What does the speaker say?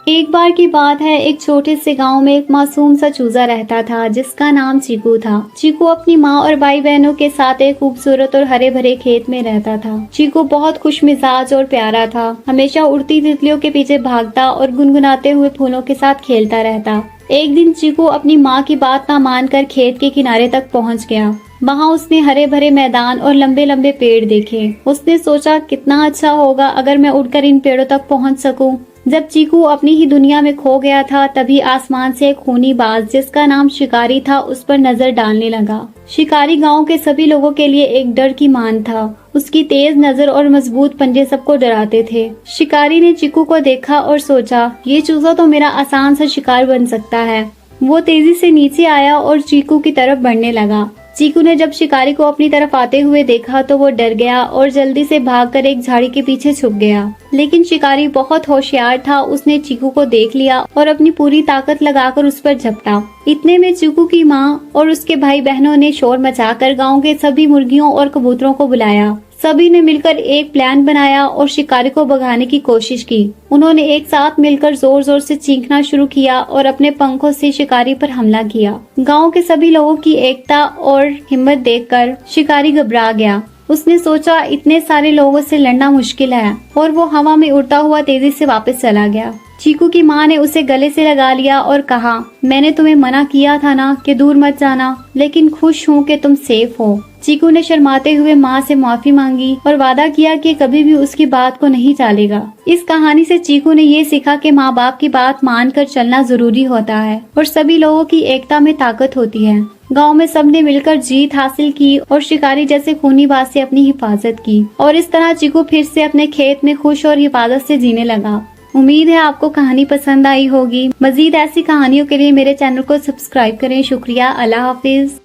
एक बार की बात है, एक छोटे से गांव में एक मासूम सा चूजा रहता था जिसका नाम चीकू था। चीकू अपनी माँ और भाई बहनों के साथ एक खूबसूरत और हरे भरे खेत में रहता था। चीकू बहुत खुश मिजाज और प्यारा था, हमेशा उड़ती तितलियों के पीछे भागता और गुनगुनाते हुए फूलों के साथ खेलता रहता। एक दिन चीकू अपनी माँ की बात न मानकर खेत के किनारे तक पहुँच गया। वहाँ उसने हरे भरे मैदान और लंबे लंबे पेड़ देखे। उसने सोचा, कितना अच्छा होगा अगर मैं उड़कर इन पेड़ों तक पहुँच सकूं। जब चीकू अपनी ही दुनिया में खो गया था, तभी आसमान से एक खूनी बाज जिसका नाम शिकारी था उस पर नजर डालने लगा। शिकारी गांव के सभी लोगों के लिए एक डर की मान था। उसकी तेज नजर और मजबूत पंजे सबको डराते थे। शिकारी ने चीकू को देखा और सोचा, ये चूजा तो मेरा आसान सा शिकार बन सकता है। वो तेजी से नीचे आया और चीकू की तरफ बढ़ने लगा। चीकू ने जब शिकारी को अपनी तरफ आते हुए देखा तो वो डर गया और जल्दी से भागकर एक झाड़ी के पीछे छुप गया। लेकिन शिकारी बहुत होशियार था, उसने चीकू को देख लिया और अपनी पूरी ताकत लगाकर उस पर झपटा। इतने में चीकू की माँ और उसके भाई बहनों ने शोर मचाकर गांव के सभी मुर्गियों और कबूतरों को बुलाया। सभी ने मिलकर एक प्लान बनाया और शिकारी को भगाने की कोशिश की। उन्होंने एक साथ मिलकर जोर जोर से चीखना शुरू किया और अपने पंखों से शिकारी पर हमला किया। गांव के सभी लोगों की एकता और हिम्मत देखकर शिकारी घबरा गया। उसने सोचा, इतने सारे लोगों से लड़ना मुश्किल है, और वो हवा में उड़ता हुआ तेजी से वापस चला गया। चीकू की माँ ने उसे गले से लगा लिया और कहा, मैंने तुम्हें मना किया था ना कि दूर मत जाना, लेकिन खुश हूँ कि तुम सेफ हो। चीकू ने शर्माते हुए माँ से माफी मांगी और वादा किया कि कभी भी उसकी बात को नहीं टालेगा। इस कहानी से चीकू ने ये सीखा कि माँ बाप की बात मानकर चलना जरूरी होता है और सभी लोगों की एकता में ताकत होती है। गांव में सबने मिलकर जीत हासिल की और शिकारी जैसे खूनी बाज से अपनी हिफाजत की, और इस तरह चीकू फिर से अपने खेत में खुश और हिफाजत से जीने लगा। उम्मीद है आपको कहानी पसंद आई होगी। मजीद ऐसी कहानियों के लिए मेरे चैनल को सब्सक्राइब करें। शुक्रिया। अल्लाह हाफिज।